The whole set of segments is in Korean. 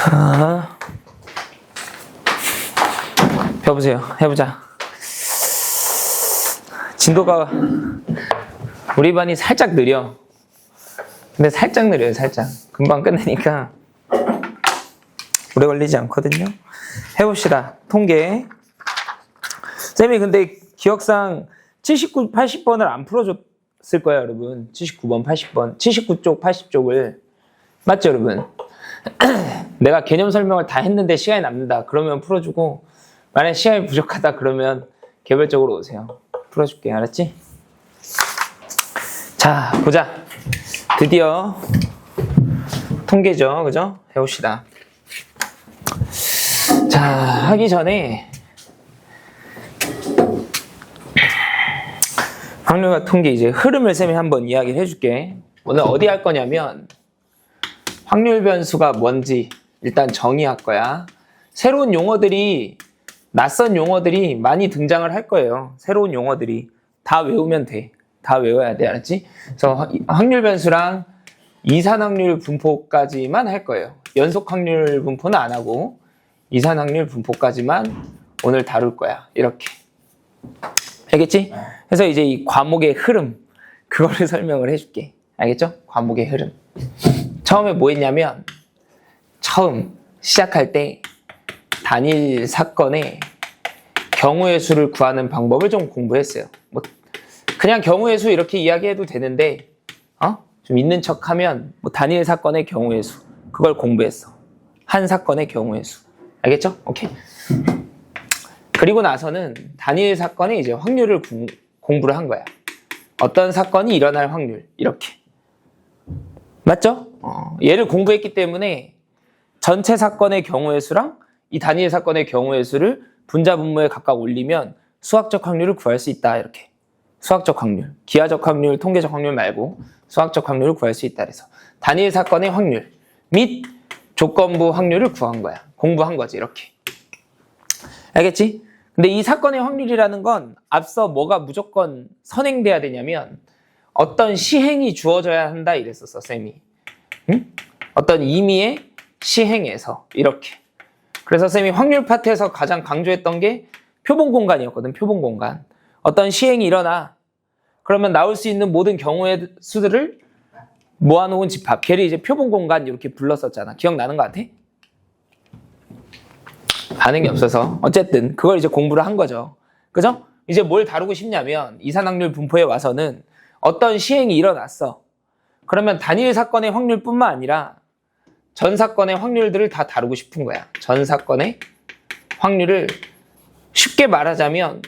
자, 여보세요. 해보자. 진도가 우리 반이 살짝 느려. 근데 살짝 느려요, 살짝. 금방 끝내니까 오래 걸리지 않거든요. 해봅시다. 통계. 쌤이 근데 기억상 79, 80번을 안 풀어줬을 거예요, 여러분. 79번, 80번. 79쪽, 80쪽을. 맞죠, 여러분? 내가 개념 설명을 다 했는데 시간이 남는다. 그러면 풀어주고, 만약에 시간이 부족하다 그러면 개별적으로 오세요. 풀어줄게. 알았지? 자, 보자. 드디어 통계죠. 그죠? 해봅시다. 자, 하기 전에 확률과 통계 이제 흐름을 쌤이 한번 이야기를 해줄게. 오늘 어디 할 거냐면 확률 변수가 뭔지 일단 정의할 거야. 새로운 용어들이, 낯선 용어들이 많이 등장을 할 거예요. 새로운 용어들이. 다 외우면 돼. 다 외워야 돼. 알았지? 그래서 확률 변수랑 이산확률 분포까지만 할 거예요. 연속 확률 분포는 안 하고 이산확률 분포까지만 오늘 다룰 거야. 이렇게. 알겠지? 그래서 이제 이 과목의 흐름, 그거를 설명을 해줄게. 알겠죠? 과목의 흐름. 처음에 뭐 했냐면, 처음 시작할 때 단일 사건의 경우의 수를 구하는 방법을 좀 공부했어요. 뭐 그냥 경우의 수 이렇게 이야기해도 되는데, 좀 있는 척 하면, 뭐 단일 사건의 경우의 수, 그걸 공부했어. 한 사건의 경우의 수. 알겠죠? 오케이. 그리고 나서는 단일 사건의 이제 확률을 공부를 한 거야. 어떤 사건이 일어날 확률, 이렇게. 맞죠? 얘를 공부했기 때문에 전체 사건의 경우의 수랑 이 단일 사건의 경우의 수를 분자 분모에 각각 올리면 수학적 확률을 구할 수 있다. 이렇게. 수학적 확률, 기하적 확률, 통계적 확률 말고 수학적 확률을 구할 수 있다. 그래서 단일 사건의 확률 및 조건부 확률을 구한 거야. 공부한 거지. 이렇게. 알겠지? 근데 이 사건의 확률이라는 건 앞서 뭐가 무조건 선행돼야 되냐면 어떤 시행이 주어져야 한다 이랬었어, 쌤이. 응? 어떤 의미의 시행에서 이렇게. 그래서 쌤이 확률 파트에서 가장 강조했던 게 표본 공간이었거든. 표본 공간. 어떤 시행이 일어나. 그러면 나올 수 있는 모든 경우의 수들을 모아놓은 집합. 걔를 이제 표본 공간 이렇게 불렀었잖아. 기억나는 것 같아? 반응이 없어서. 어쨌든 그걸 이제 공부를 한 거죠. 그죠? 이제 뭘 다루고 싶냐면 이산확률 분포에 와서는 어떤 시행이 일어났어. 그러면 단일 사건의 확률뿐만 아니라 전 사건의 확률들을 다 다루고 싶은 거야. 전 사건의 확률을 쉽게 말하자면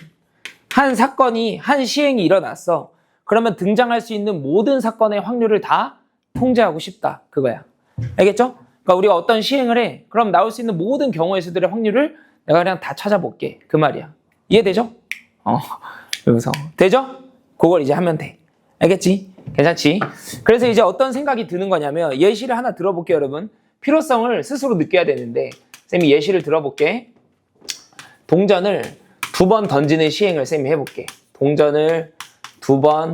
한 사건이, 한 시행이 일어났어. 그러면 등장할 수 있는 모든 사건의 확률을 다 통제하고 싶다. 그거야. 알겠죠? 그러니까 우리가 어떤 시행을 해. 그럼 나올 수 있는 모든 경우의 수들의 확률을 내가 그냥 다 찾아볼게. 그 말이야. 이해되죠? 여기서. 되죠? 그걸 이제 하면 돼. 알겠지? 괜찮지? 그래서 이제 어떤 생각이 드는 거냐면 예시를 하나 들어볼게요, 여러분. 필요성을 스스로 느껴야 되는데 쌤이 예시를 들어볼게. 동전을 2번 던지는 시행을 쌤이 해볼게. 동전을 2번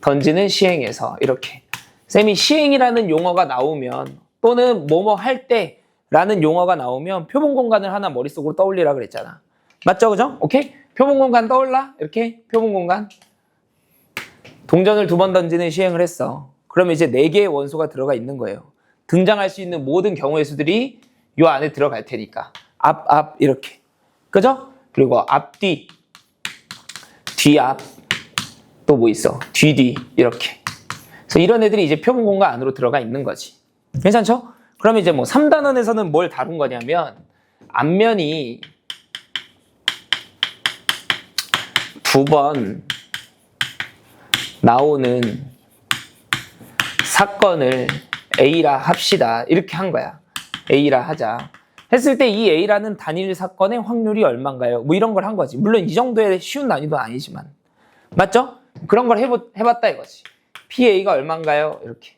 던지는 시행에서 이렇게. 쌤이 시행이라는 용어가 나오면 또는 뭐뭐 할 때라는 용어가 나오면 표본 공간을 하나 머릿속으로 떠올리라 그랬잖아. 맞죠? 그죠? 오케이? 표본 공간 떠올라? 이렇게? 표본 공간. 동전을 2번 던지는 시행을 했어. 그러면 이제 4개의 원소가 들어가 있는 거예요. 등장할 수 있는 모든 경우의 수들이 요 안에 들어갈 테니까. 앞, 이렇게. 그죠? 그리고 앞뒤, 뒤앞, 또 뭐 있어? 뒤, 이렇게. 그래서 이런 애들이 이제 표본 공간 안으로 들어가 있는 거지. 괜찮죠? 그러면 이제 뭐 3단원에서는 뭘 다룬 거냐면 앞면이 2번 나오는 사건을 A라 합시다. 이렇게 한 거야. A라 하자. 했을 때 이 A라는 단일 사건의 확률이 얼마인가요? 뭐 이런 걸 한 거지. 물론 이 정도의 쉬운 난이도는 아니지만. 맞죠? 그런 걸 해봤다 이거지. PA가 얼마인가요? 이렇게.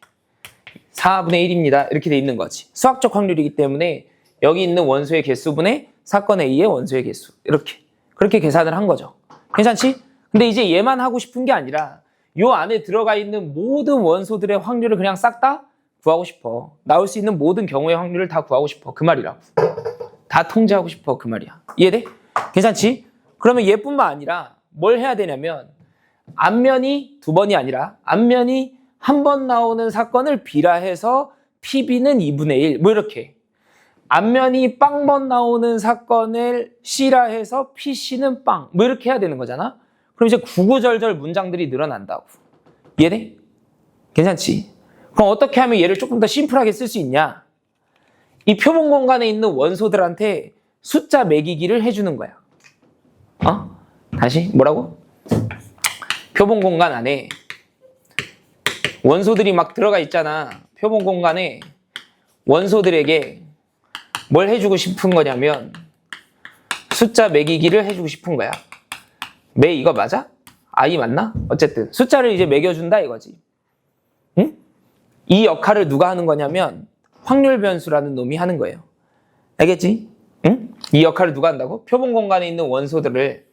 4분의 1입니다. 이렇게 돼 있는 거지. 수학적 확률이기 때문에 여기 있는 원소의 개수분의 사건 A의 원소의 개수. 이렇게. 그렇게 계산을 한 거죠. 괜찮지? 근데 이제 얘만 하고 싶은 게 아니라 요 안에 들어가 있는 모든 원소들의 확률을 그냥 싹 다 구하고 싶어. 나올 수 있는 모든 경우의 확률을 다 구하고 싶어. 그 말이라고. 다 통제하고 싶어. 그 말이야. 이해돼? 괜찮지? 그러면 얘뿐만 아니라 뭘 해야 되냐면 앞면이 두 번이 아니라 앞면이 한 번 나오는 사건을 B라 해서 PB는 2분의 1. 뭐 이렇게. 앞면이 빵번 나오는 사건을 C라 해서 PC는 빵. 뭐 이렇게 해야 되는 거잖아. 그럼 이제 구구절절 문장들이 늘어난다고. 이해돼? 괜찮지? 그럼 어떻게 하면 얘를 조금 더 심플하게 쓸 수 있냐? 이 표본 공간에 있는 원소들한테 숫자 매기기를 해주는 거야. 다시 뭐라고? 표본 공간 안에 원소들이 막 들어가 있잖아. 표본 공간에 원소들에게 뭘 해주고 싶은 거냐면 숫자 매기기를 해주고 싶은 거야. 매 이거 맞아? 아이 맞나? 어쨌든 숫자를 이제 매겨준다 이거지. 응? 이 역할을 누가 하는 거냐면 확률 변수라는 놈이 하는 거예요. 알겠지? 응? 이 역할을 누가 한다고? 표본 공간에 있는 원소들을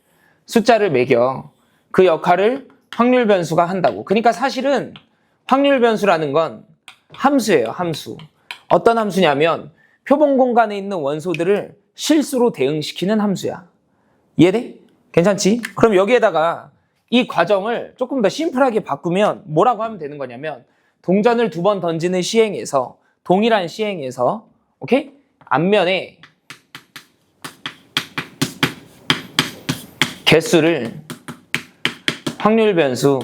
숫자를 매겨. 그 역할을 확률 변수가 한다고. 그러니까 사실은 확률 변수라는 건 함수예요. 함수. 어떤 함수냐면 표본 공간에 있는 원소들을 실수로 대응시키는 함수야. 이해돼? 괜찮지? 그럼 여기에다가 이 과정을 조금 더 심플하게 바꾸면 뭐라고 하면 되는 거냐면 동전을 2번 던지는 시행에서 동일한 시행에서 오케이? 앞면에 개수를 확률 변수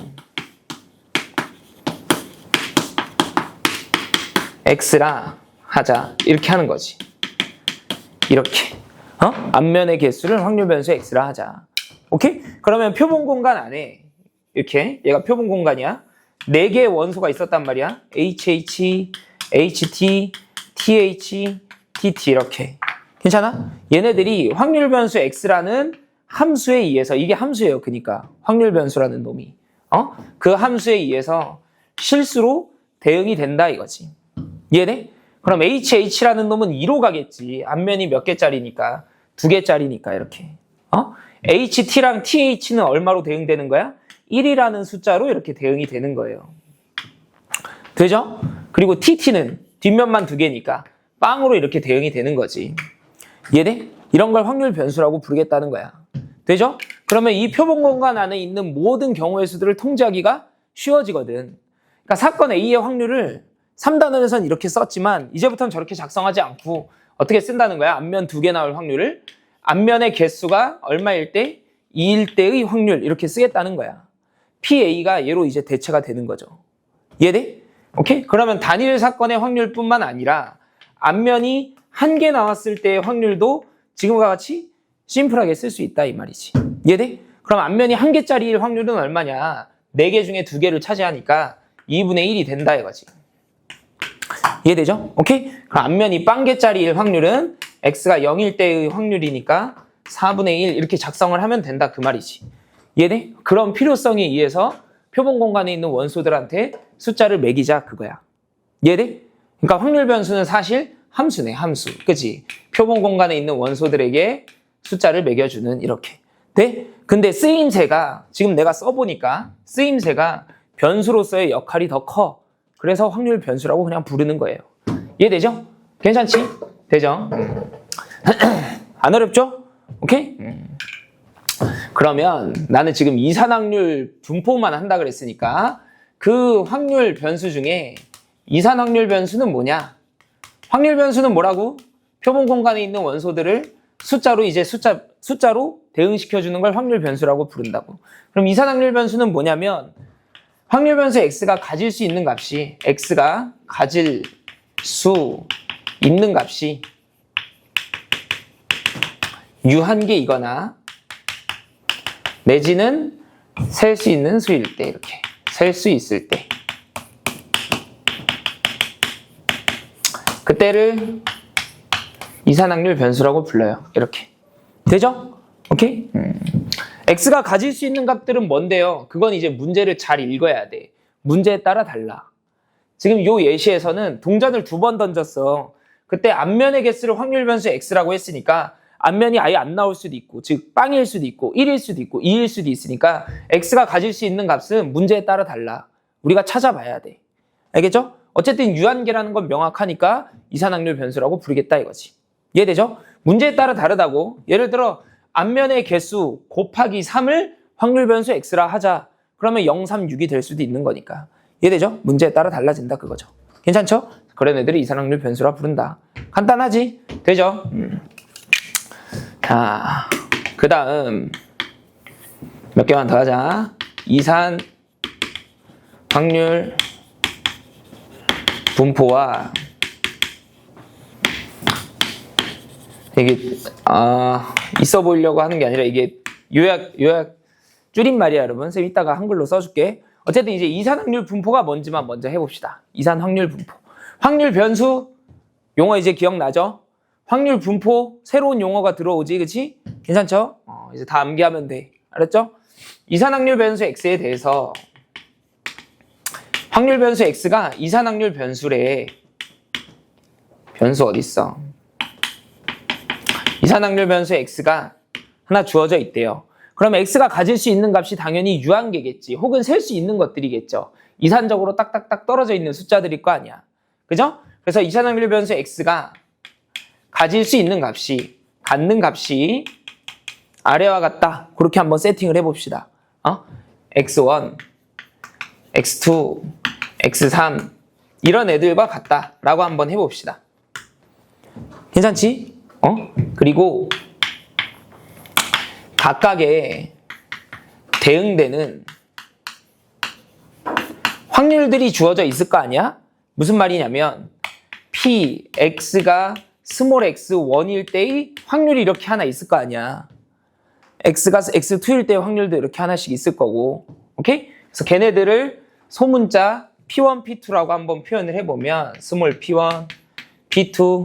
x라 하자. 이렇게 하는 거지. 이렇게. 앞면의 개수를 확률 변수 x라 하자. 오케이? 그러면 표본 공간 안에 이렇게 얘가 표본 공간이야. 4개의 원소가 있었단 말이야. HH, HT, TH, TT 이렇게. 괜찮아? 얘네들이 확률 변수 x라는 함수에 의해서 이게 함수예요. 그러니까 확률 변수라는 놈이 그 함수에 의해서 실수로 대응이 된다 이거지. 이해돼? 그럼 HH라는 놈은 2로 가겠지. 앞면이 몇 개짜리니까 2개짜리니까 이렇게. HT랑 TH는 얼마로 대응되는 거야? 1이라는 숫자로 이렇게 대응이 되는 거예요. 되죠? 그리고 TT는 뒷면만 2개니까 빵으로 이렇게 대응이 되는 거지. 이해돼? 이런 걸 확률 변수라고 부르겠다는 거야. 되죠? 그러면 이 표본 공간 안에 있는 모든 경우의 수들을 통제하기가 쉬워지거든. 그러니까 사건 A의 확률을 3단원에서는 이렇게 썼지만 이제부터는 저렇게 작성하지 않고 어떻게 쓴다는 거야? 앞면 2개 나올 확률을 앞면의 개수가 얼마일 때 2일 때의 확률 이렇게 쓰겠다는 거야. PA가 얘로 이제 대체가 되는 거죠. 이해돼? 오케이? 그러면 단일 사건의 확률뿐만 아니라 앞면이 1개 나왔을 때의 확률도 지금과 같이 심플하게 쓸 수 있다 이 말이지. 이해돼? 그럼 앞면이 1개짜리일 확률은 얼마냐? 4개 중에 2개를 차지하니까 2분의 1이 된다 이거지. 이해되죠? 오케이? 그럼 앞면이 빵개짜리일 확률은 x가 0일 때의 확률이니까 4분의 1 이렇게 작성을 하면 된다 그 말이지. 이해돼? 그런 필요성에 의해서 표본 공간에 있는 원소들한테 숫자를 매기자 그거야. 이해돼? 그러니까 확률 변수는 사실 함수네 함수. 그치? 표본 공간에 있는 원소들에게 숫자를 매겨주는 이렇게. 돼? 근데 쓰임새가 지금 내가 써보니까 쓰임새가 변수로서의 역할이 더 커. 그래서 확률 변수라고 그냥 부르는 거예요. 이해되죠? 괜찮지? 되죠? 안 어렵죠? 오케이? 그러면 나는 지금 이산확률 분포만 한다 그랬으니까 그 확률 변수 중에 이산확률 변수는 뭐냐? 확률 변수는 뭐라고? 표본 공간에 있는 원소들을 숫자로 이제 숫자로 대응시켜주는 걸 확률 변수라고 부른다고. 그럼 이산확률 변수는 뭐냐면 확률 변수 x가 가질 수 있는 값이 x가 가질 수 있는 값이 u1개이거나 내지는 셀 수 있는 수일 때 이렇게 셀 수 있을 때 그때를 이산확률 변수라고 불러요. 이렇게. 되죠? 오케이? x가 가질 수 있는 값들은 뭔데요? 그건 이제 문제를 잘 읽어야 돼. 문제에 따라 달라. 지금 요 예시에서는 동전을 2번 던졌어. 그때 앞면의 개수를 확률 변수 x라고 했으니까 앞면이 아예 안 나올 수도 있고 즉 빵일 수도 있고 1일 수도 있고 2일 수도 있으니까 x가 가질 수 있는 값은 문제에 따라 달라. 우리가 찾아봐야 돼. 알겠죠? 어쨌든 유한계라는 건 명확하니까 이산확률 변수라고 부르겠다 이거지. 이해되죠? 문제에 따라 다르다고. 예를 들어 앞면의 개수 곱하기 3을 확률 변수 x라 하자. 그러면 0, 3, 6이 될 수도 있는 거니까. 이해되죠? 문제에 따라 달라진다 그거죠. 괜찮죠? 그런 애들을 이산확률 변수라 부른다. 간단하지? 되죠? 자, 그 다음 몇 개만 더 하자. 이산 확률 분포와 이게 있어 보이려고 하는 게 아니라 이게 요약 줄임말이야 여러분. 쌤 이따가 한글로 써줄게. 어쨌든 이제 이산확률 분포가 뭔지만 먼저 해봅시다. 이산확률 분포. 확률 변수 용어 이제 기억나죠? 확률 분포 새로운 용어가 들어오지, 그치? 괜찮죠? 이제 다 암기하면 돼. 알았죠? 이산확률 변수 x에 대해서 확률 변수 x가 이산확률 변수래. 변수 어딨어? 이산확률 변수 x가 하나 주어져 있대요. 그러면 x가 가질 수 있는 값이 당연히 유한계겠지. 혹은 셀 수 있는 것들이겠죠. 이산적으로 딱딱딱 떨어져 있는 숫자들일 거 아니야. 그죠? 그래서 이산확률 변수 x가 가질 수 있는 값이, 갖는 값이 아래와 같다. 그렇게 한번 세팅을 해봅시다. x1, x2, x3 이런 애들과 같다라고 한번 해봅시다. 괜찮지? 그리고 각각의 대응되는 확률들이 주어져 있을 거 아니야? 무슨 말이냐면 p, x가 스몰 x1일 때의 확률이 이렇게 하나 있을 거 아니야. x가 x2일 때의 확률도 이렇게 하나씩 있을 거고. 오케이? 그래서 걔네들을 소문자 p1, p2라고 한번 표현을 해보면 스몰 p1, p2,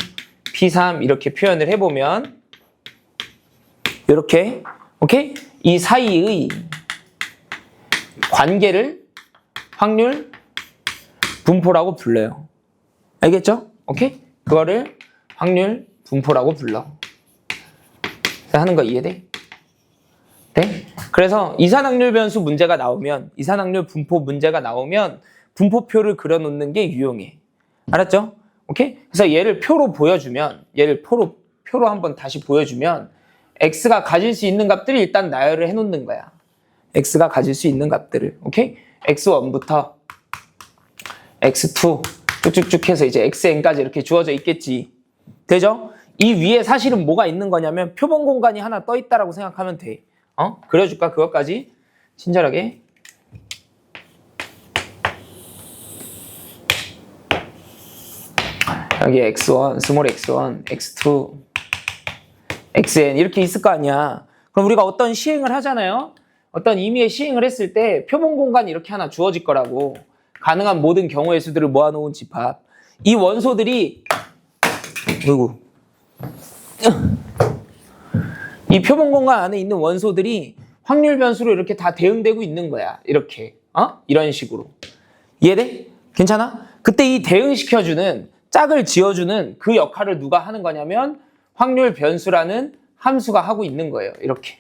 p3 이렇게 표현을 해보면 이렇게 오케이? 이 사이의 관계를 확률 분포라고 불러요. 알겠죠? 오케이? 그거를 확률 분포라고 불러. 하는 거 이해돼? 네? 그래서 이산확률 변수 문제가 나오면, 이산확률 분포 문제가 나오면 분포표를 그려놓는 게 유용해. 알았죠? 오케이? 그래서 얘를 표로 보여주면, 얘를 표로 한번 다시 보여주면 x가 가질 수 있는 값들을 일단 나열을 해놓는 거야. x가 가질 수 있는 값들을. 오케이? x1부터 x2 쭉쭉쭉 해서 이제 xn까지 이렇게 주어져 있겠지. 되죠? 이 위에 사실은 뭐가 있는 거냐면 표본 공간이 하나 떠 있다라고 생각하면 돼. 그려줄까? 그것까지 친절하게. 여기 x1, 스몰 x1, x2, xn 이렇게 있을 거 아니야. 그럼 우리가 어떤 시행을 하잖아요. 어떤 의미의 시행을 했을 때 표본 공간이 이렇게 하나 주어질 거라고. 가능한 모든 경우의 수들을 모아놓은 집합. 이 원소들이 이 표본 공간 안에 있는 원소들이 확률 변수로 이렇게 다 대응되고 있는 거야. 이렇게. 이런 식으로. 이해돼? 괜찮아? 그때 이 대응시켜주는, 짝을 지어주는 그 역할을 누가 하는 거냐면 확률 변수라는 함수가 하고 있는 거예요. 이렇게.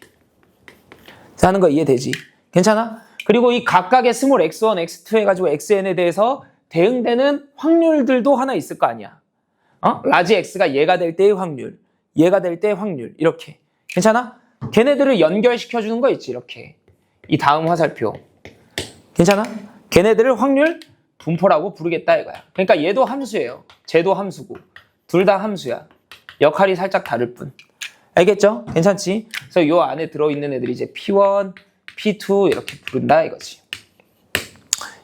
하는 거 이해되지? 괜찮아? 그리고 이 각각의 스몰 x1, x2 해가지고 xn에 대해서 대응되는 확률들도 하나 있을 거 아니야. 라지 x가 얘가 될 때의 확률, 얘가 될 때의 확률, 이렇게. 괜찮아? 걔네들을 연결시켜주는 거 있지, 이렇게. 이 다음 화살표. 괜찮아? 걔네들을 확률 분포라고 부르겠다 이거야. 그러니까 얘도 함수예요. 쟤도 함수고. 둘 다 함수야. 역할이 살짝 다를 뿐. 알겠죠? 괜찮지? 그래서 요 안에 들어있는 애들이 이제 P1, P2 이렇게 부른다 이거지.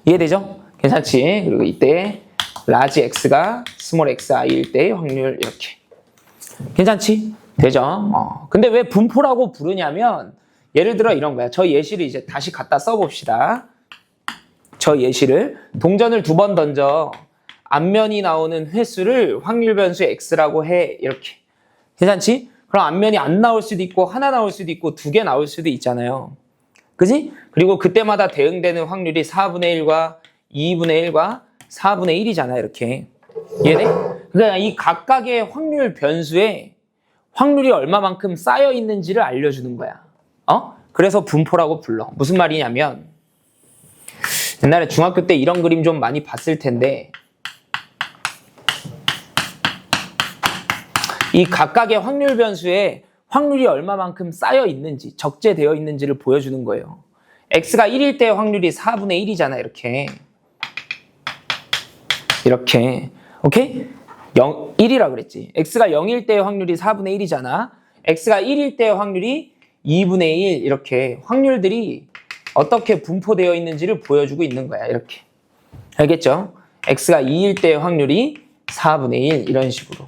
이해되죠? 괜찮지? 그리고 이때 라지 X가 스몰 XI일 때의 확률 이렇게. 괜찮지? 되죠? 근데 왜 분포라고 부르냐면 예를 들어 이런 거야. 저 예시를 이제 다시 갖다 써봅시다. 저 예시를 동전을 2번 던져 앞면이 나오는 횟수를 확률 변수 X라고 해. 이렇게. 괜찮지? 그럼 앞면이 안 나올 수도 있고 하나 나올 수도 있고 2개 나올 수도 있잖아요. 그지? 그리고 그때마다 대응되는 확률이 4분의 1과 2분의 1과 4분의 1이잖아. 이렇게. 이해돼? 그러니까 이 각각의 확률 변수에 확률이 얼마만큼 쌓여 있는지를 알려주는 거야. 그래서 분포라고 불러. 무슨 말이냐면 옛날에 중학교 때 이런 그림 좀 많이 봤을 텐데 이 각각의 확률 변수에 확률이 얼마만큼 쌓여 있는지, 적재되어 있는지를 보여주는 거예요. x가 1일 때 확률이 4분의 1이잖아, 이렇게. 이렇게. 오케이? 1이라 그랬지. x가 0일 때 확률이 4분의 1이잖아. x가 1일 때 확률이 2분의 1, 이렇게 확률들이 어떻게 분포되어 있는지를 보여주고 있는 거야, 이렇게. 알겠죠? x가 2일 때 확률이 4분의 1, 이런 식으로.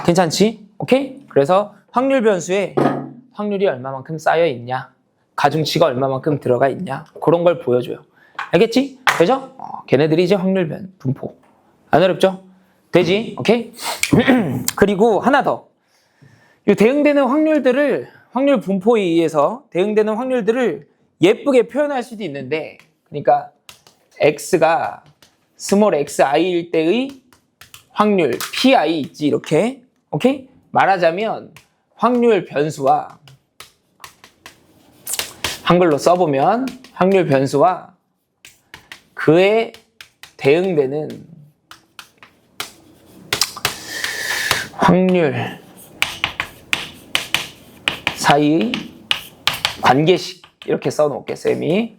괜찮지? 오케이? 그래서 확률 변수에 확률이 얼마만큼 쌓여 있냐, 가중치가 얼마만큼 들어가 있냐, 그런 걸 보여줘요. 알겠지? 되죠? 걔네들이 이제 확률 분포. 안 어렵죠? 되지? 오케이? 그리고 하나 더. 이 대응되는 확률들을, 확률 분포에 의해서 대응되는 확률들을 예쁘게 표현할 수도 있는데, 그러니까 x가 스몰 xi일 때의 확률 pi 있지, 이렇게. 오케이? 말하자면 확률 변수와, 한글로 써보면 확률 변수와 그에 대응되는 확률 사이의 관계식, 이렇게 써놓을게, 쌤이.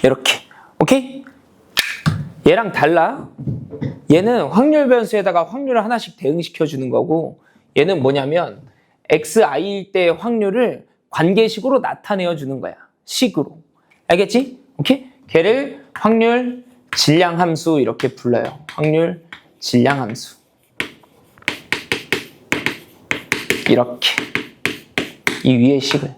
이렇게. 오케이? 얘랑 달라. 얘는 확률 변수에다가 확률을 하나씩 대응시켜 주는 거고, 얘는 뭐냐면 xi일 때 확률을 관계식으로 나타내어 주는 거야. 식으로. 알겠지? 오케이? 걔를 확률 질량 함수 이렇게 불러요. 확률 질량 함수. 이렇게. 이 위에 식을.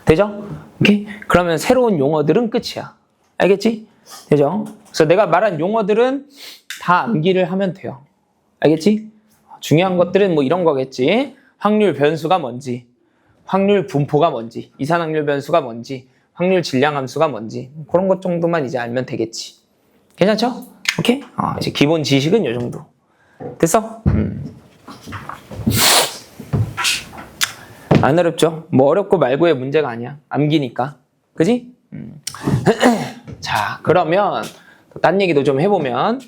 되죠? 오케이? 그러면 새로운 용어들은 끝이야. 알겠지? 되죠? 그래서 내가 말한 용어들은 다 암기를 하면 돼요. 알겠지? 중요한 것들은 뭐 이런 거겠지. 확률 변수가 뭔지, 확률 분포가 뭔지, 이산확률 변수가 뭔지, 확률 질량 함수가 뭔지, 그런 것 정도만 이제 알면 되겠지. 괜찮죠? 오케이? 이제 기본 지식은 요 정도. 됐어? 안 어렵죠? 뭐 어렵고 말고의 문제가 아니야. 암기니까. 그지? 자, 그러면 딴 얘기도 좀 해보면,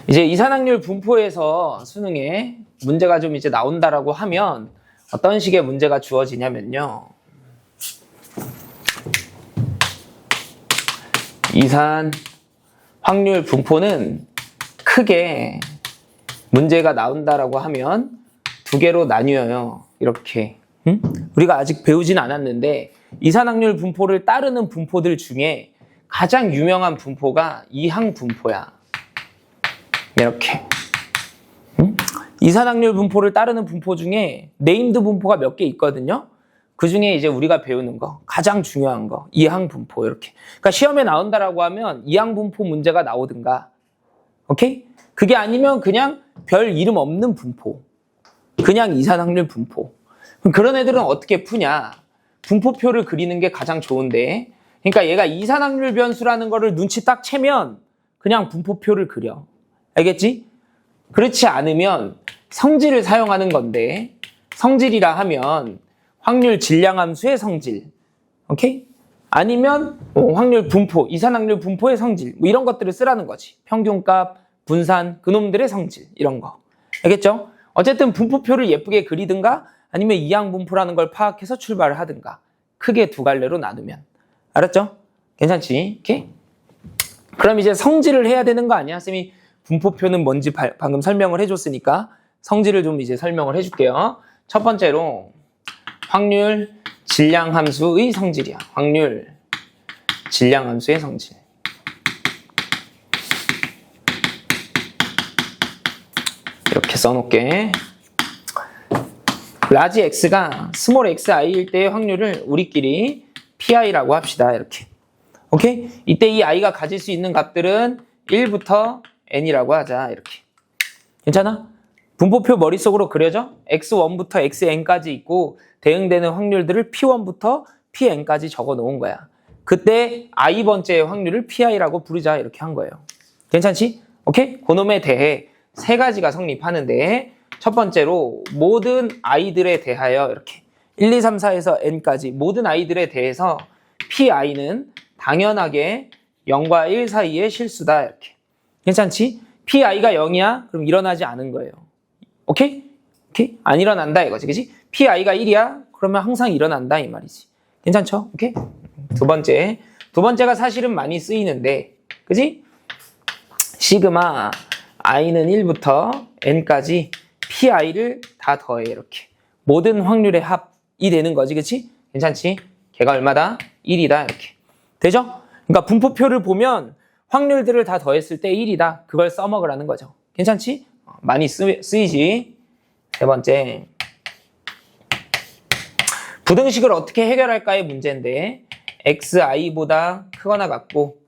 이제 이산확률 분포에서 수능에 문제가 좀 이제 나온다라고 하면 어떤 식의 문제가 주어지냐면요. 이산 확률 분포는 크게 문제가 나온다라고 하면 두 개로 나뉘어요. 이렇게. 우리가 아직 배우진 않았는데 이산확률 분포를 따르는 분포들 중에 가장 유명한 분포가 이항 분포야. 이렇게. 이산확률 분포를 따르는 분포 중에 네임드 분포가 몇 개 있거든요. 그 중에 이제 우리가 배우는 거, 가장 중요한 거, 이항 분포, 이렇게. 그러니까 시험에 나온다라고 하면 이항 분포 문제가 나오든가, 오케이? 그게 아니면 그냥 별 이름 없는 분포, 그냥 이산확률 분포. 그럼 그런 애들은 어떻게 푸냐? 분포표를 그리는 게 가장 좋은데, 그러니까 얘가 이산확률 변수라는 거를 눈치 딱 채면 그냥 분포표를 그려. 알겠지? 그렇지 않으면 성질을 사용하는 건데, 성질이라 하면 확률 질량 함수의 성질, 오케이? 아니면 확률 분포, 이산확률 분포의 성질, 뭐 이런 것들을 쓰라는 거지. 평균값, 분산, 그놈들의 성질, 이런 거. 알겠죠? 어쨌든 분포표를 예쁘게 그리든가 아니면 이항 분포라는 걸 파악해서 출발을 하든가. 크게 두 갈래로 나누면. 알았죠? 괜찮지? 오케이? 그럼 이제 성질을 해야 되는 거 아니야? 쌤이 분포표는 뭔지 방금 설명을 해줬으니까 성질을 좀 이제 설명을 해줄게요. 첫 번째로 확률 질량 함수의 성질이야. 확률 질량 함수의 성질. 이렇게 써놓을게. 라지 x가 스몰 xi일 때의 확률을 우리끼리 pi라고 합시다. 이렇게. 오케이? 이때 이 i가 가질 수 있는 값들은 1부터 n이라고 하자. 이렇게. 괜찮아? 분포표 머릿속으로 그려져? x1부터 xn까지 있고 대응되는 확률들을 p1부터 pn까지 적어 놓은 거야. 그때 i번째의 확률을 pi라고 부르자. 이렇게 한 거예요. 괜찮지? 오케이? 그놈에 대해 세 가지가 성립하는데, 첫 번째로 모든 i들에 대하여 이렇게 1, 2, 3, 4에서 n까지 모든 i들에 대해서 pi는 당연하게 0과 1 사이의 실수다. 이렇게. 괜찮지? PI가 0이야? 그럼 일어나지 않은 거예요. 오케이? 오케이? 안 일어난다 이거지. 그치? PI가 1이야? 그러면 항상 일어난다 이 말이지. 괜찮죠? 오케이? 두 번째가 사실은 많이 쓰이는데, 그치? 시그마 i는 1부터 n까지 PI를 다 더해 이렇게. 모든 확률의 합이 되는 거지. 그치? 괜찮지? 걔가 얼마다? 1이다 이렇게. 되죠? 그러니까 분포표를 보면 확률들을 다 더했을 때 1이다. 그걸 써먹으라는 거죠. 괜찮지? 많이 쓰이지. 세 번째. 부등식을 어떻게 해결할까의 문제인데 xi보다 크거나 같고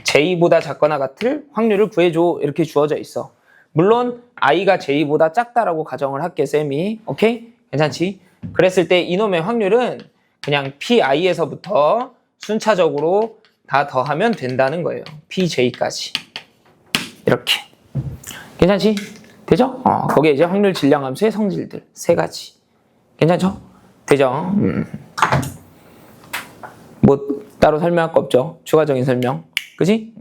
xj보다 작거나 같을 확률을 구해줘 이렇게 주어져 있어. 물론 i가 j보다 작다라고 가정을 할게 쌤이. 오케이? 괜찮지? 그랬을 때 이놈의 확률은 그냥 pi에서부터 순차적으로 다 더하면 된다는 거예요. pj까지 이렇게. 괜찮지? 되죠? 거기에 이제 확률 질량함수의 성질들 세 가지. 괜찮죠? 되죠? 뭐 따로 설명할 거 없죠? 추가적인 설명. 그지?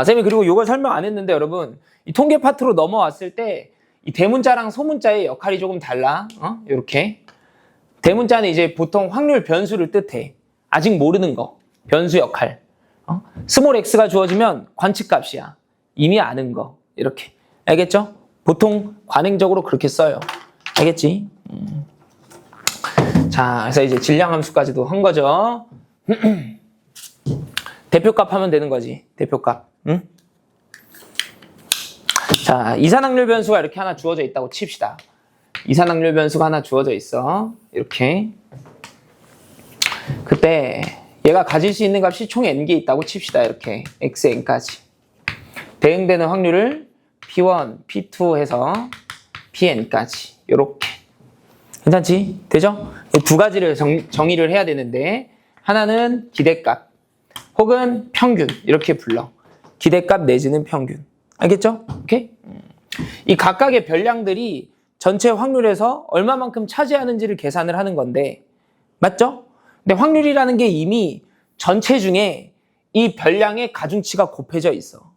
쌤이 그리고 이걸 설명 안 했는데 여러분 이 통계 파트로 넘어왔을 때 이 대문자랑 소문자의 역할이 조금 달라. 요렇게. 대문자는 이제 보통 확률 변수를 뜻해. 아직 모르는 거. 변수 역할. 스몰 x가 주어지면 관측값이야. 이미 아는 거. 이렇게. 알겠죠? 보통 관행적으로 그렇게 써요. 알겠지? 자, 그래서 이제 질량함수까지도 한 거죠. 대표값 하면 되는 거지. 대표값. 응? 자, 이산확률 변수가 이렇게 하나 주어져 있다고 칩시다. 이산확률 변수가 하나 주어져 있어. 이렇게. 그때 얘가 가질 수 있는 값이 총 n개 있다고 칩시다. 이렇게. xn까지. 대응되는 확률을 p1, p2 해서 pn까지. 이렇게. 괜찮지? 되죠? 두 가지를 정의를 해야 되는데 하나는 기대값 혹은 평균 이렇게 불러. 기대값 내지는 평균. 알겠죠? 오케이? 이 각각의 별량들이 전체 확률에서 얼마만큼 차지하는지를 계산을 하는 건데 맞죠? 근데 확률이라는 게 이미 전체 중에 이 별량의 가중치가 곱해져 있어.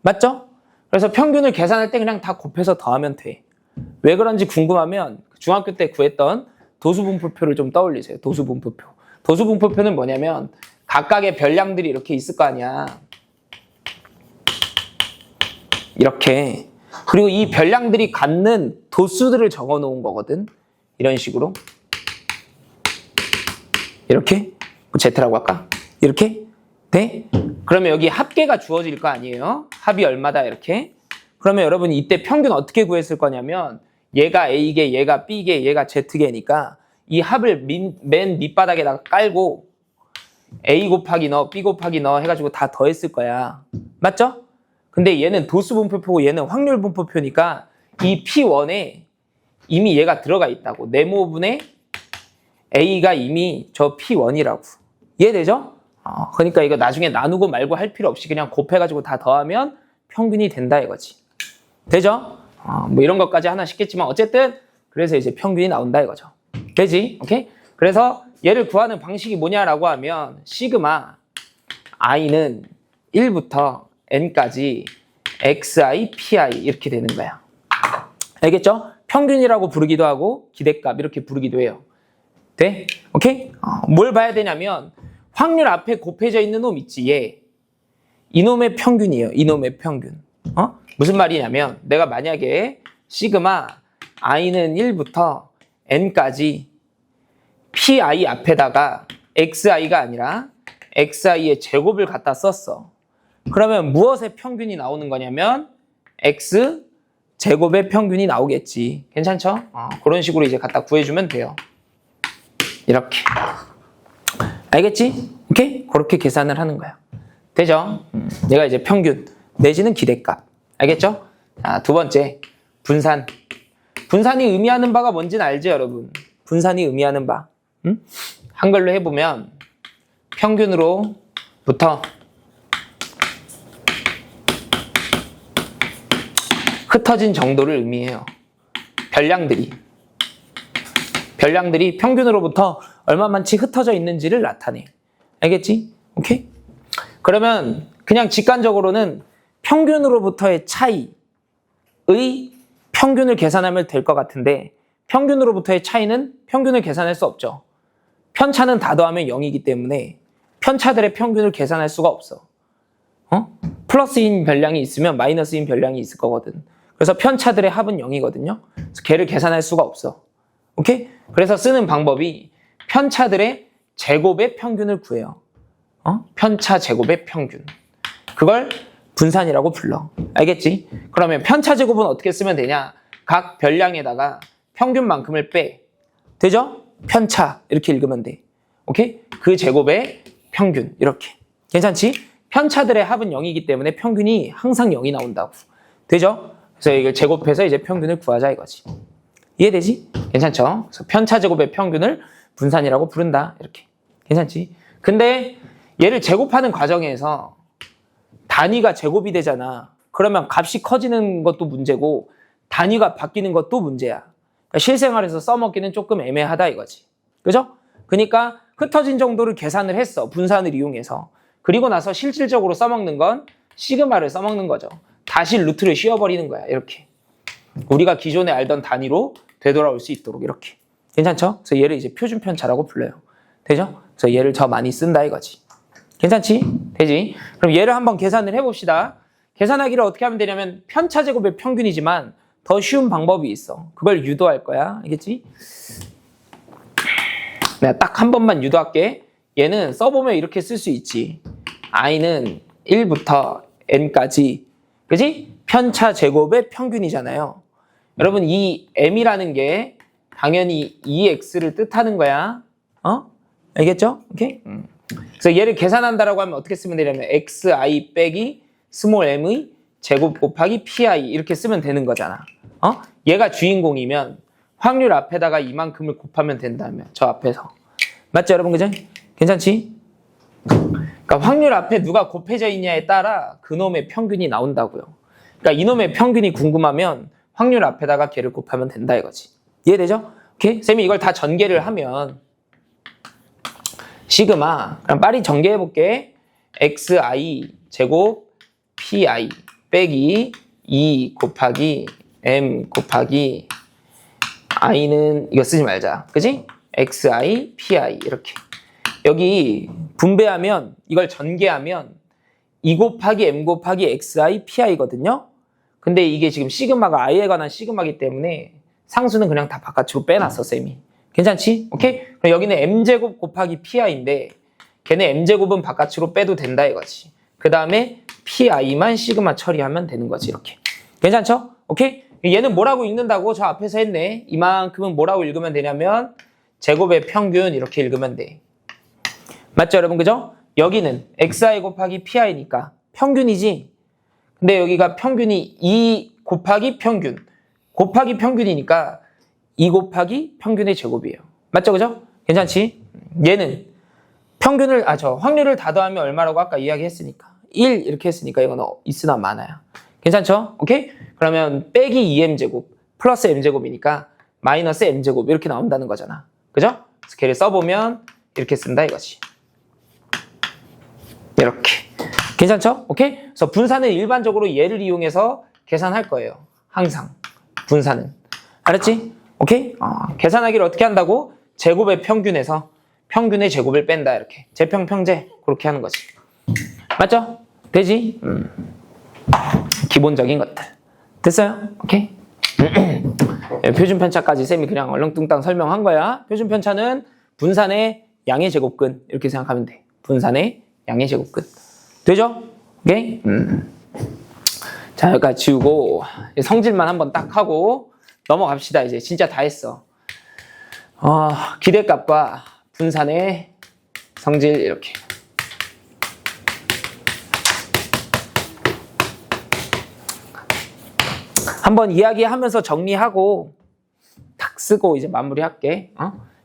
맞죠? 그래서 평균을 계산할 때 그냥 다 곱해서 더하면 돼. 왜 그런지 궁금하면 중학교 때 구했던 도수분포표를 좀 떠올리세요. 도수분포표. 도수분포표는 뭐냐면 각각의 별량들이 이렇게 있을 거 아니야. 이렇게. 그리고 이 별량들이 갖는 도수들을 적어 놓은 거거든. 이런 식으로. 이렇게. Z라고 할까? 이렇게. 네? 그러면 여기 합계가 주어질 거 아니에요? 합이 얼마다 이렇게. 그러면 여러분이 이때 평균 어떻게 구했을 거냐면 얘가 A개, 얘가 B개, 얘가 Z개니까 이 합을 맨 밑바닥에다가 깔고 A 곱하기 너, B 곱하기 너 해가지고 다 더했을 거야. 맞죠? 근데 얘는 도수분포표고 얘는 확률분포표니까 이 P1에 이미 얘가 들어가 있다고. 네모분의 A가 이미 저 P1이라고. 이해되죠? 그러니까 이거 나중에 나누고 말고 할 필요 없이 그냥 곱해가지고 다 더하면 평균이 된다 이거지. 되죠? 뭐 이런 것까지 하나 싶겠지만 어쨌든 그래서 이제 평균이 나온다 이거죠. 되지? 오케이? 그래서 얘를 구하는 방식이 뭐냐라고 하면 시그마 i는 1부터 n까지 xi, pi 이렇게 되는 거야. 알겠죠? 평균이라고 부르기도 하고 기대값 이렇게 부르기도 해요. 돼? 오케이? 뭘 봐야 되냐면 확률 앞에 곱해져 있는 놈 있지 얘. 이놈의 평균이에요. 이놈의 평균. 무슨 말이냐면 내가 만약에 시그마 i는 1부터 n까지 pi 앞에다가 xi가 아니라 xi의 제곱을 갖다 썼어. 그러면 무엇의 평균이 나오는 거냐면 x 제곱의 평균이 나오겠지. 괜찮죠? 그런 식으로 이제 갖다 구해주면 돼요. 이렇게. 알겠지? 오케이? 그렇게 계산을 하는 거야. 되죠? 얘가 이제 평균 내지는 기대값. 알겠죠? 자, 두 번째 분산. 분산이 의미하는 바가 뭔지는 알죠, 여러분? 분산이 의미하는 바. 한글로 해보면 평균으로부터 흩어진 정도를 의미해요. 별량들이 평균으로부터 얼마만치 흩어져 있는지를 나타내. 알겠지? 오케이? 그러면 그냥 직관적으로는 평균으로부터의 차이의 평균을 계산하면 될 것 같은데 평균으로부터의 차이는 평균을 계산할 수 없죠. 편차는 다 더하면 0이기 때문에 편차들의 평균을 계산할 수가 없어. 플러스인 별량이 있으면 마이너스인 별량이 있을 거거든. 그래서 편차들의 합은 0이거든요. 그래서 걔를 계산할 수가 없어. 오케이? 그래서 쓰는 방법이 편차들의 제곱의 평균을 구해요. 편차 제곱의 평균. 그걸 분산이라고 불러. 알겠지? 그러면 편차 제곱은 어떻게 쓰면 되냐? 각 별량에다가 평균만큼을 빼. 되죠? 편차 이렇게 읽으면 돼. 오케이? 그 제곱의 평균 이렇게. 괜찮지? 편차들의 합은 0이기 때문에 평균이 항상 0이 나온다고. 되죠? 그래서 이걸 제곱해서 이제 평균을 구하자 이거지. 이해되지? 괜찮죠? 그래서 편차 제곱의 평균을 분산이라고 부른다. 이렇게. 괜찮지? 근데 얘를 제곱하는 과정에서 단위가 제곱이 되잖아. 그러면 값이 커지는 것도 문제고 단위가 바뀌는 것도 문제야. 그러니까 실생활에서 써먹기는 조금 애매하다 이거지. 그죠? 그러니까 흩어진 정도를 계산을 했어. 분산을 이용해서. 그리고 나서 실질적으로 써먹는 건 시그마를 써먹는 거죠. 다시 루트를 씌워버리는 거야. 이렇게. 우리가 기존에 알던 단위로 되돌아올 수 있도록 이렇게. 괜찮죠? 그래서 얘를 이제 표준 편차라고 불러요. 되죠? 그래서 얘를 더 많이 쓴다 이거지. 괜찮지? 되지? 그럼 얘를 한번 계산을 해봅시다. 계산하기를 어떻게 하면 되냐면 편차 제곱의 평균이지만 더 쉬운 방법이 있어. 그걸 유도할 거야. 알겠지? 내가 딱 한 번만 유도할게. 얘는 써보면 이렇게 쓸 수 있지. i는 1부터 n까지. 그지? 편차 제곱의 평균이잖아요. 여러분 이 m이라는 게 당연히 2x를 뜻하는 거야. 알겠죠? 오케이? 그래서 얘를 계산한다라고 하면 어떻게 쓰면 되냐면 xi 빼기 스몰 m의 제곱 곱하기 pi 이렇게 쓰면 되는 거잖아. 얘가 주인공이면 확률 앞에다가 이만큼을 곱하면 된다면 저 앞에서. 맞죠 여러분? 그죠? 괜찮지? 그러니까 확률 앞에 누가 곱해져 있냐에 따라 그놈의 평균이 나온다고요. 그러니까 이놈의 평균이 궁금하면 확률 앞에다가 걔를 곱하면 된다 이거지. 이해되죠? 오케이? 쌤이 이걸 다 전개를 하면 시그마, 그럼 빨리 전개해볼게. xi 제곱 pi 빼기 2 곱하기 m 곱하기 i는 이거 쓰지 말자. 그지? xi, pi 이렇게. 여기 분배하면 이걸 전개하면 2 곱하기 m 곱하기 xi, pi거든요. 근데 이게 지금 시그마가 i에 관한 시그마이기 때문에 상수는 그냥 다 바깥으로 빼놨어 쌤이. 괜찮지? 오케이? 그럼 여기는 m제곱 곱하기 pi인데 걔네 m제곱은 바깥으로 빼도 된다 이거지. 그 다음에 pi만 시그마 처리하면 되는 거지 이렇게. 괜찮죠? 오케이? 얘는 뭐라고 읽는다고? 저 앞에서 했네. 이만큼은 뭐라고 읽으면 되냐면 제곱의 평균 이렇게 읽으면 돼. 맞죠 여러분? 그죠? 여기는 xi 곱하기 pi니까 평균이지. 근데 여기가 평균이 2 곱하기 평균 곱하기 평균이니까 2 곱하기 평균의 제곱이에요. 맞죠? 그죠? 괜찮지? 얘는 평균을 확률을 다 더하면 얼마라고 아까 이야기했으니까 1 이렇게 했으니까 이건 있으나 마나야. 괜찮죠? 오케이? 그러면 빼기 2m제곱 플러스 m제곱이니까 마이너스 m제곱 이렇게 나온다는 거잖아. 그죠? 그래서 걔를 써보면 이렇게 쓴다 이거지. 이렇게. 괜찮죠? 오케이? 그래서 분산은 일반적으로 얘를 이용해서 계산할 거예요. 항상. 분산은. 알았지? 오케이? 계산하기를 어떻게 한다고? 제곱의 평균에서 평균의 제곱을 뺀다 이렇게. 제평 평제 그렇게 하는 거지. 맞죠? 되지? 기본적인 것들. 됐어요? 오케이? 표준 편차까지 쌤이 그냥 얼렁뚱땅 설명한 거야. 표준 편차는 분산의 양의 제곱근 이렇게 생각하면 돼. 분산의 양의 제곱근. 되죠? 오케이? 자, 여기까지 지우고 성질만 한번 딱 하고 넘어갑시다. 이제 진짜 다 했어. 기대값과 분산의 성질 이렇게. 한번 이야기하면서 정리하고 탁 쓰고 이제 마무리할게.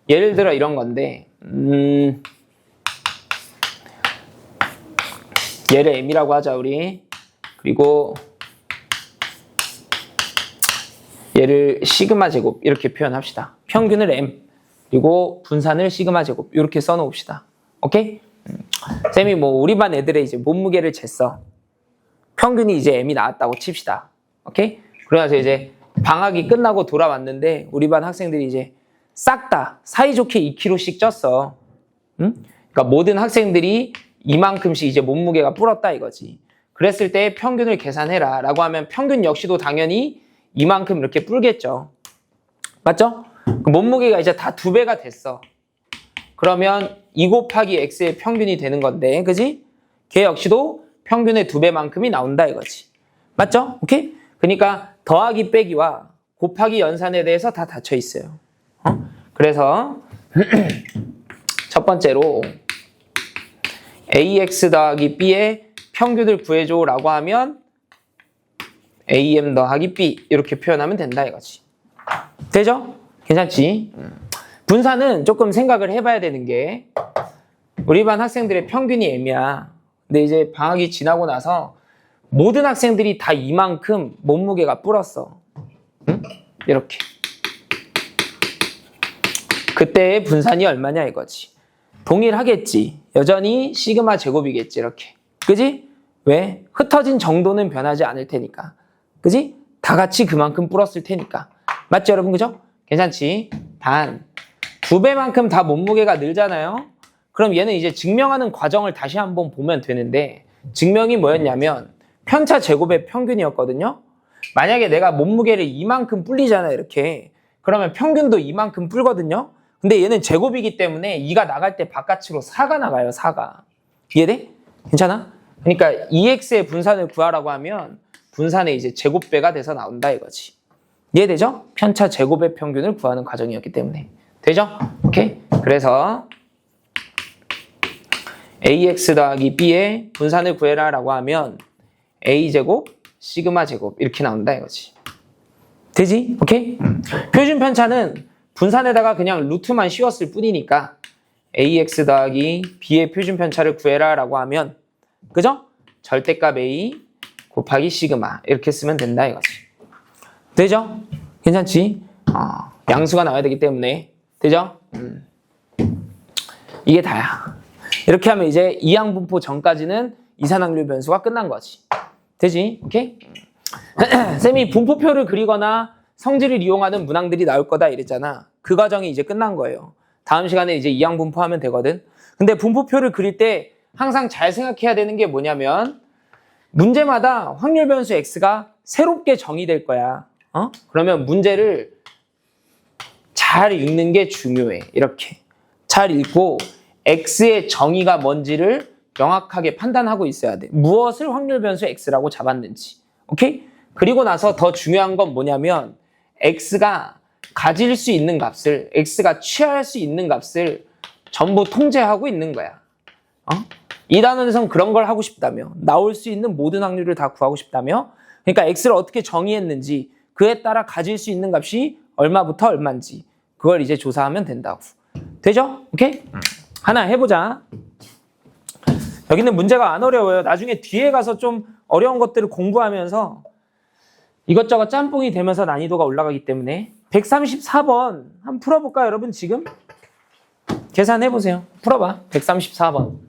예를 들어 이런 건데 얘를 m이라고 하자 우리. 그리고 얘를 시그마 제곱 이렇게 표현합시다. 평균을 m 그리고 분산을 시그마 제곱 이렇게 써놓읍시다. 오케이? 쌤이 뭐 우리 반 애들의 이제 몸무게를 쟀어. 평균이 이제 M이 나왔다고 칩시다. 오케이? 그러면서 이제 방학이 끝나고 돌아왔는데 우리 반 학생들이 이제 싹 다 사이좋게 2kg씩 쪘어. 응? 그러니까 모든 학생들이 이만큼씩 이제 몸무게가 불었다 이거지. 그랬을 때 평균을 계산해라 라고 하면 평균 역시도 당연히 이만큼 이렇게 불겠죠. 맞죠? 그 몸무게가 이제 다 2배가 됐어. 그러면 2 곱하기 x의 평균이 되는 건데, 그지? 걔 역시도 평균의 2배만큼이 나온다 이거지. 맞죠? 오케이? 그러니까 더하기 빼기와 곱하기 연산에 대해서 다 닫혀 있어요. 그래서 첫 번째로 ax 더하기 b의 평균을 구해줘 라고 하면 am 더하기 b 이렇게 표현하면 된다 이거지. 되죠? 괜찮지? 분산은 조금 생각을 해봐야 되는 게 우리 반 학생들의 평균이 m이야. 근데 이제 방학이 지나고 나서 모든 학생들이 다 이만큼 몸무게가 불었어. 응? 이렇게. 그때의 분산이 얼마냐 이거지. 동일하겠지. 여전히 시그마 제곱이겠지 이렇게. 그지? 왜? 흩어진 정도는 변하지 않을 테니까. 그지? 다 같이 그만큼 불었을 테니까. 맞죠 여러분? 그죠? 괜찮지? 단 2배만큼 다 몸무게가 늘잖아요. 그럼 얘는 이제 증명하는 과정을 다시 한번 보면 되는데 증명이 뭐였냐면 편차 제곱의 평균이었거든요. 만약에 내가 몸무게를 이만큼 불리잖아 이렇게. 그러면 평균도 이만큼 불거든요. 근데 얘는 제곱이기 때문에 2가 나갈 때 바깥으로 4가 나가요. 4가. 이해돼? 괜찮아? 그러니까 2x의 분산을 구하라고 하면 분산의 이제 제곱배가 돼서 나온다 이거지. 이해되죠? 편차 제곱의 평균을 구하는 과정이었기 때문에. 되죠? 오케이? 그래서 ax 더하기 b의 분산을 구해라 라고 하면 a제곱 시그마 제곱 이렇게 나온다 이거지. 되지? 오케이? 표준 편차는 분산에다가 그냥 루트만 씌웠을 뿐이니까 ax 더하기 b의 표준 편차를 구해라 라고 하면 그죠? 절대값 a 곱하기 시그마 이렇게 쓰면 된다 이거지. 되죠? 괜찮지? 양수가 나와야 되기 때문에 되죠? 이게 다야. 이렇게 하면 이제 이항분포 전까지는 이산확률 변수가 끝난 거지. 되지? 오케이? 쌤이 분포표를 그리거나 성질을 이용하는 문항들이 나올 거다 이랬잖아. 그 과정이 이제 끝난 거예요. 다음 시간에 이제 이항분포하면 되거든. 근데 분포표를 그릴 때 항상 잘 생각해야 되는 게 뭐냐면 문제마다 확률 변수 x가 새롭게 정의될 거야. 그러면 문제를 잘 읽는 게 중요해. 이렇게 잘 읽고 x의 정의가 뭔지를 명확하게 판단하고 있어야 돼. 무엇을 확률 변수 x라고 잡았는지. 오케이? 그리고 나서 더 중요한 건 뭐냐면 x가 가질 수 있는 값을, x가 취할 수 있는 값을 전부 통제하고 있는 거야. 이 단원에선 그런 걸 하고 싶다며, 나올 수 있는 모든 확률을 다 구하고 싶다며, 그러니까 x를 어떻게 정의했는지 그에 따라 가질 수 있는 값이 얼마부터 얼마인지 그걸 이제 조사하면 된다고. 되죠? 오케이? 하나 해보자. 여기는 문제가 안 어려워요. 나중에 뒤에 가서 좀 어려운 것들을 공부하면서 이것저것 짬뽕이 되면서 난이도가 올라가기 때문에 134번 한번 풀어볼까요, 여러분? 지금? 계산해보세요. 풀어봐. 134번.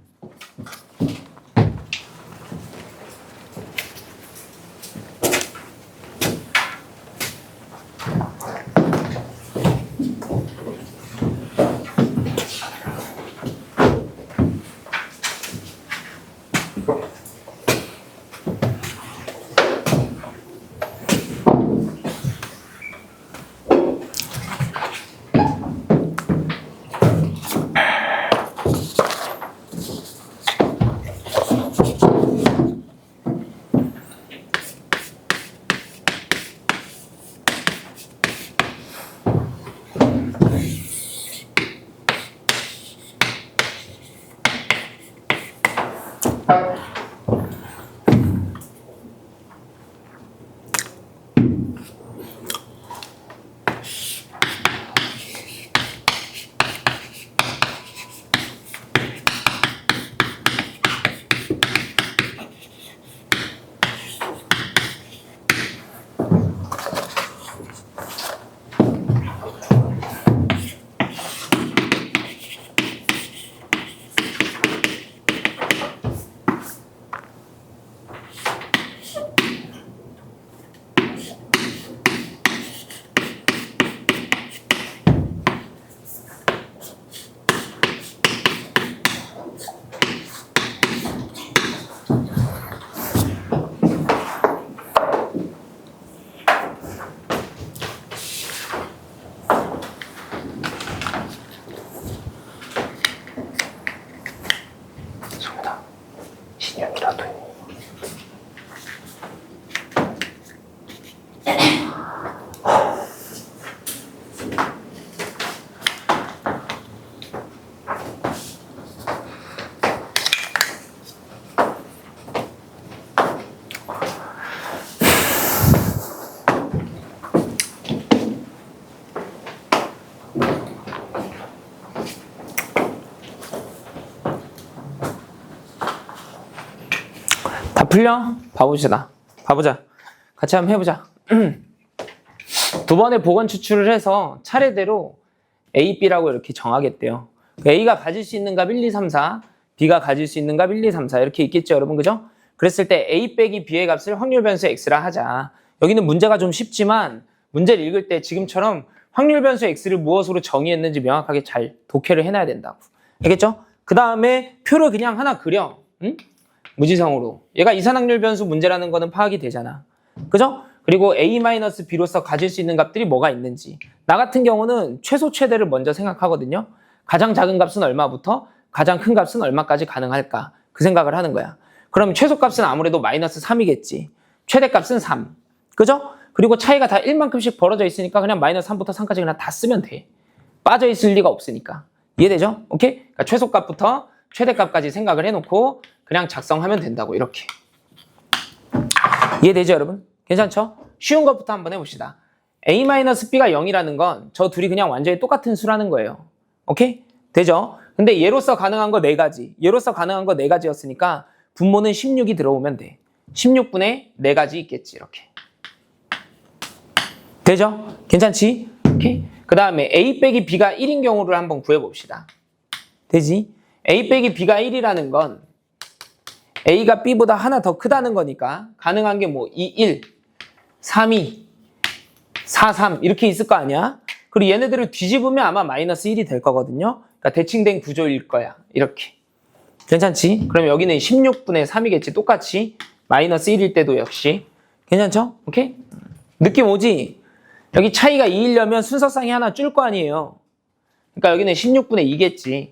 풀려? 봐보자. 같이 한번 해보자. 두 번의 복원 추출을 해서 차례대로 A, B라고 이렇게 정하겠대요. A가 가질 수 있는 값 1, 2, 3, 4, B가 가질 수 있는 값 1, 2, 3, 4 이렇게 있겠죠, 여러분, 그죠? 그랬을 때 A 빼기 B의 값을 확률 변수 X라 하자. 여기는 문제가 좀 쉽지만 문제를 읽을 때 지금처럼 확률 변수 X를 무엇으로 정의했는지 명확하게 잘 독해를 해놔야 된다고. 알겠죠? 그 다음에 표를 그냥 하나 그려. 응? 무지성으로. 얘가 이산확률 변수 문제라는 거는 파악이 되잖아. 그죠? 그리고 A-B로서 가질 수 있는 값들이 뭐가 있는지. 나 같은 경우는 최소 최대를 먼저 생각하거든요. 가장 작은 값은 얼마부터 가장 큰 값은 얼마까지 가능할까? 그 생각을 하는 거야. 그럼 최소값은 아무래도 마이너스 3이겠지. 최대값은 3. 그죠? 그리고 차이가 다 1만큼씩 벌어져 있으니까 그냥 마이너스 3부터 3까지 그냥 다 쓰면 돼. 빠져 있을 리가 없으니까. 이해되죠? 오케이? 그러니까 최소값부터 최대값까지 생각을 해놓고 그냥 작성하면 된다고, 이렇게. 이해되죠, 여러분? 괜찮죠? 쉬운 것부터 한번 해봅시다. A-B가 0이라는 건 저 둘이 그냥 완전히 똑같은 수라는 거예요. 오케이? 되죠? 근데 얘로서 가능한 거 4가지. 얘로서 가능한 거 4가지였으니까 분모는 16이 들어오면 돼. 16분의 4가지 있겠지, 이렇게. 되죠? 괜찮지? 오케이? 그 다음에 A 빼기 B가 1인 경우를 한번 구해봅시다. 되지? A 빼기 B가 1이라는 건 A가 B보다 하나 더 크다는 거니까 가능한 게 뭐 2, 1, 3, 2, 4, 3 이렇게 있을 거 아니야? 그리고 얘네들을 뒤집으면 아마 마이너스 1이 될 거거든요. 그러니까 대칭된 구조일 거야. 이렇게. 괜찮지? 그럼 여기는 16분의 3이겠지. 똑같이 마이너스 1일 때도 역시. 괜찮죠? 오케이? 느낌 오지? 여기 차이가 2이려면 순서상이 하나 줄 거 아니에요. 그러니까 여기는 16분의 2겠지.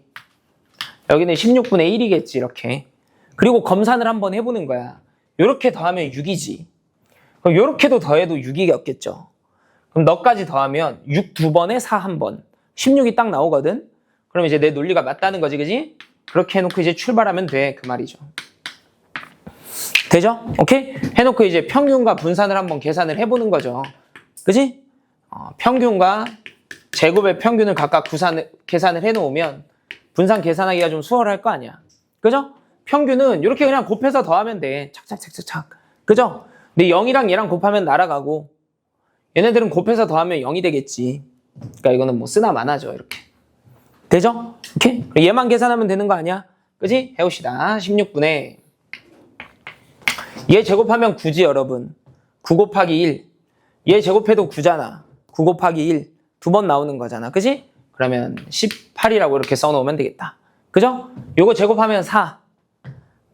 여기는 16분의 1이겠지. 이렇게. 그리고 검산을 한번 해보는 거야. 요렇게 더하면 6이지. 그럼 요렇게도 더해도 6이었겠죠. 그럼 너까지 더하면 6 2번에 4 1번. 16이 딱 나오거든. 그럼 이제 내 논리가 맞다는 거지, 그지? 그렇게 해놓고 이제 출발하면 돼. 그 말이죠. 되죠? 오케이? 해놓고 이제 평균과 분산을 한번 계산을 해보는 거죠. 그지? 평균과 제곱의 평균을 각각 계산을 해놓으면 분산 계산하기가 좀 수월할 거 아니야. 그죠? 평균은 이렇게 그냥 곱해서 더하면 돼. 착착착착착. 그죠? 근데 0이랑 얘랑 곱하면 날아가고 얘네들은 곱해서 더하면 0이 되겠지. 그러니까 이거는 뭐 쓰나 마나죠. 이렇게. 되죠? 오케이? 얘만 계산하면 되는 거 아니야? 그지? 해봅시다. 16분의 얘 제곱하면 9지, 여러분. 9 곱하기 1. 얘 제곱해도 9잖아. 9 곱하기 1. 2번 나오는 거잖아. 그지? 그러면 18이라고 이렇게 써놓으면 되겠다. 그죠? 요거 제곱하면 4.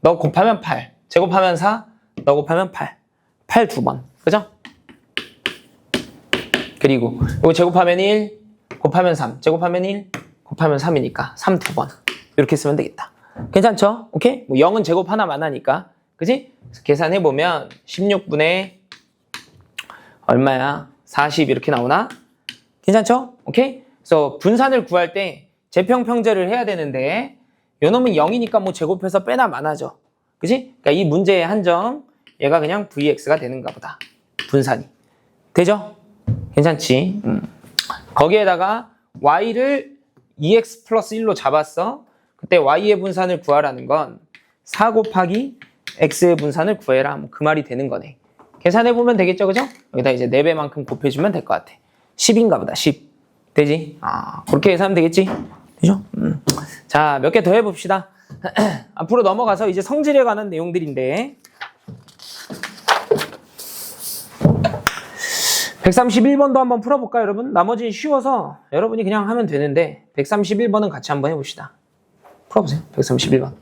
너 곱하면 8. 제곱하면 4. 너 곱하면 8. 8 2번. 그죠? 그리고 요거 제곱하면 1. 곱하면 3. 제곱하면 1. 곱하면 3이니까 3 2번. 이렇게 쓰면 되겠다. 괜찮죠? 오케이? 뭐 0은 제곱 하나만 하니까. 그지? 계산해보면 16분의 얼마야? 40 이렇게 나오나? 괜찮죠? 오케이? 그래서 분산을 구할 때 제평평제를 해야 되는데 요놈은 0이니까 뭐 제곱해서 빼나 마나죠. 그지? 그러니까 이 문제의 한정 얘가 그냥 VX가 되는가 보다. 분산이. 되죠? 괜찮지? 거기에다가 Y를 2X 플러스 1로 잡았어. 그때 Y의 분산을 구하라는 건 4 곱하기 X의 분산을 구해라. 뭐 그 말이 되는 거네. 계산해보면 되겠죠, 그죠? 여기다 이제 4배만큼 곱해주면 될 것 같아. 10인가 보다, 10. 되지? 그렇게 계산하면 되겠지? 되죠? 자, 몇 개 더 해봅시다. 앞으로 넘어가서 이제 성질에 관한 내용들인데 131번도 한번 풀어볼까요, 여러분? 나머지는 쉬워서 여러분이 그냥 하면 되는데 131번은 같이 한번 해봅시다. 풀어보세요, 131번.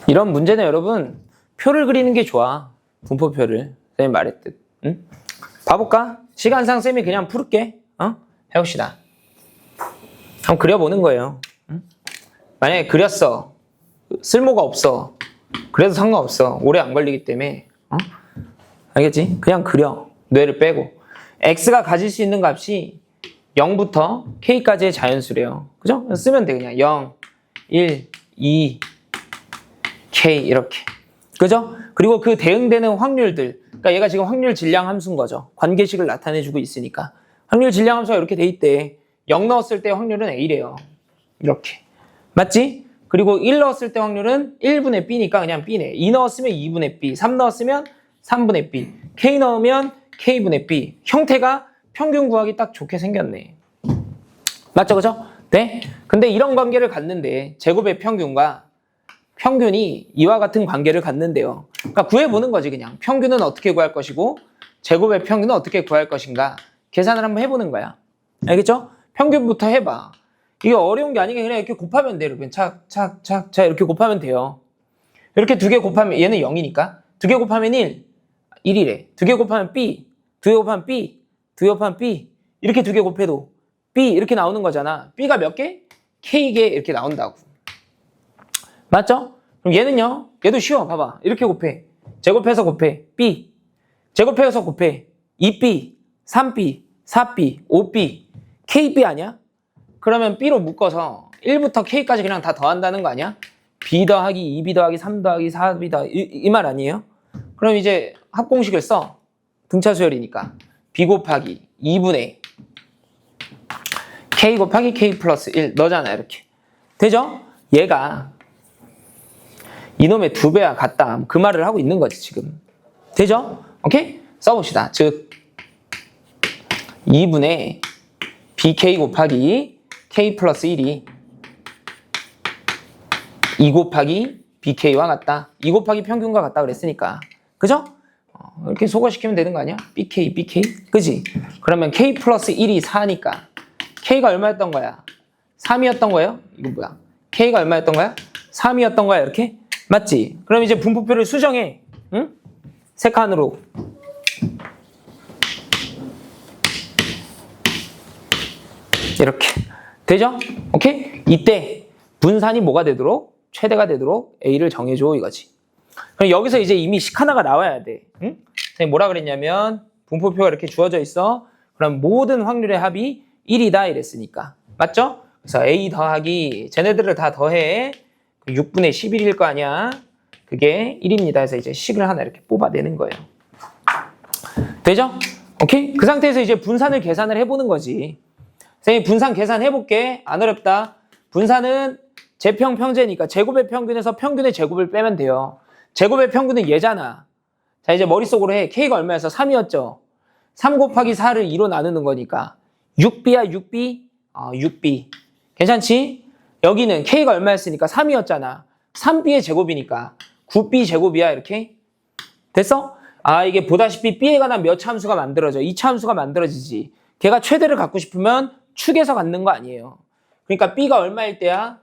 이런 문제는 여러분 표를 그리는 게 좋아. 분포표를. 쌤이 말했듯. 응? 봐볼까? 시간상 쌤이 그냥 풀을게. 해봅시다. 한번 그려보는 거예요. 응? 만약에 그렸어. 쓸모가 없어. 그래도 상관없어. 오래 안 걸리기 때문에. 알겠지? 그냥 그려. 뇌를 빼고. x가 가질 수 있는 값이 0부터 k까지의 자연수래요. 그죠? 쓰면 돼 그냥. 0, 1, 2, k 이렇게. 그죠? 그리고 그 대응되는 확률들. 그러니까 얘가 지금 확률 질량 함수인 거죠. 관계식을 나타내주고 있으니까. 확률 질량 함수가 이렇게 돼 있대. 0 넣었을 때 확률은 A래요. 이렇게. 맞지? 그리고 1 넣었을 때 확률은 1분의 B니까 그냥 B네. 2 넣었으면 2분의 B. 3 넣었으면 3분의 B. K 넣으면 K분의 B. 형태가 평균 구하기 딱 좋게 생겼네. 맞죠? 그죠? 네? 근데 이런 관계를 갖는데 제곱의 평균과 평균이 이와 같은 관계를 갖는데요. 그러니까 구해보는 거지 그냥. 평균은 어떻게 구할 것이고 제곱의 평균은 어떻게 구할 것인가 계산을 한번 해보는 거야. 알겠죠? 평균부터 해봐. 이게 어려운 게 아니게 그냥 이렇게 곱하면 돼. 여러분. 착착착 이렇게 곱하면 돼요. 이렇게 두 개 곱하면 얘는 0이니까 두 개 곱하면 1이래. 두 개 곱하면 B, 두 개 곱하면 B, 두 개 곱하면 B 이렇게 두 개 곱해도 B 이렇게 나오는 거잖아. B가 몇 개? K개 이렇게 나온다고. 맞죠? 그럼 얘는요? 얘도 쉬워. 봐봐. 이렇게 곱해. 제곱해서 곱해. B. 제곱해서 곱해. 2B, 3B, 4B, 5B. KB 아니야? 그러면 B로 묶어서 1부터 K까지 그냥 다 더한다는 거 아니야? B 더하기 2B 더하기 3 더하기 4B 더하기 이 말 아니에요? 그럼 이제 합공식을 써. 등차 수열이니까. B 곱하기 2분의 K 곱하기 K 플러스 1 너잖아. 이렇게. 되죠? 얘가 이놈의 2배와 같다. 그 말을 하고 있는 거지 지금. 되죠? 오케이? 써봅시다. 즉 2분의 BK 곱하기 K 플러스 1이 2 곱하기 BK와 같다. 2 곱하기 평균과 같다 그랬으니까. 그죠? 이렇게 소거시키면 되는 거 아니야? BK, BK. 그지? 그러면 K 플러스 1이 4니까 K가 얼마였던 거야? 3이었던 거예요? 이거 뭐야? K가 얼마였던 거야? 3이었던 거야 이렇게? 맞지? 그럼 이제 분포표를 수정해. 응? 세 칸으로. 이렇게. 되죠? 오케이? 이때 분산이 뭐가 되도록? 최대가 되도록 A를 정해줘 이거지. 그럼 여기서 이제 이미 식 하나가 나와야 돼. 응? 선생님 뭐라 그랬냐면 분포표가 이렇게 주어져 있어. 그럼 모든 확률의 합이 1이다 이랬으니까. 맞죠? 그래서 A 더하기 쟤네들을 다 더해. 6분의 11일 거 아니야. 그게 1입니다. 해서 이제 식을 하나 이렇게 뽑아내는 거예요. 되죠? 오케이? 그 상태에서 이제 분산을 계산을 해보는 거지. 선생님 분산 계산해볼게. 안 어렵다. 분산은 제평 평제니까 제곱의 평균에서 평균의 제곱을 빼면 돼요. 제곱의 평균은 얘잖아. 자 이제 머릿속으로 해. K가 얼마였어? 3이었죠. 3 곱하기 4를 2로 나누는 거니까 6B야 6B? 6B. 괜찮지? 여기는 K가 얼마였으니까 3이었잖아. 3B의 제곱이니까 9B 제곱이야 이렇게. 됐어? 이게 보다시피 B에 관한 몇 차 함수가 만들어져. 2차 함수가 만들어지지. 걔가 최대를 갖고 싶으면 축에서 갖는 거 아니에요. 그러니까 B가 얼마일 때야?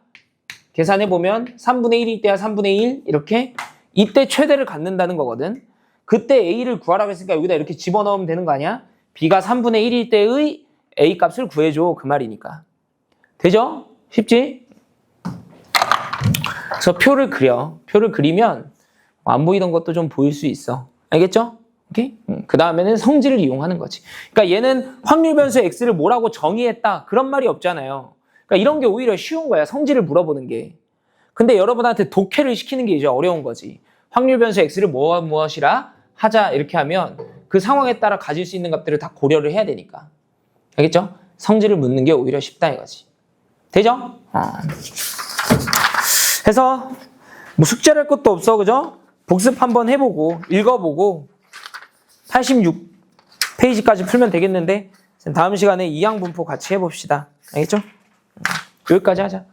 계산해보면 3분의 1일 때야 3분의 1 이렇게. 이때 최대를 갖는다는 거거든. 그때 A를 구하라고 했으니까 여기다 이렇게 집어넣으면 되는 거 아니야? B가 3분의 1일 때의 A 값을 구해줘 그 말이니까. 되죠? 쉽지? 그래서 표를 그려. 표를 그리면 안 보이던 것도 좀 보일 수 있어. 알겠죠? 오케이? 그 다음에는 성질을 이용하는 거지. 그러니까 얘는 확률 변수 x를 뭐라고 정의했다. 그런 말이 없잖아요. 그러니까 이런 게 오히려 쉬운 거야. 성질을 물어보는 게. 근데 여러분한테 독해를 시키는 게 이제 어려운 거지. 확률 변수 x를 무엇이라 하자 이렇게 하면 그 상황에 따라 가질 수 있는 값들을 다 고려를 해야 되니까. 알겠죠? 성질을 묻는 게 오히려 쉽다 이거지. 되죠? 해서 뭐 숙제를 할 것도 없어. 그죠? 복습 한번 해보고 읽어보고 86페이지까지 풀면 되겠는데 다음 시간에 이항분포 같이 해봅시다. 알겠죠? 여기까지 하자.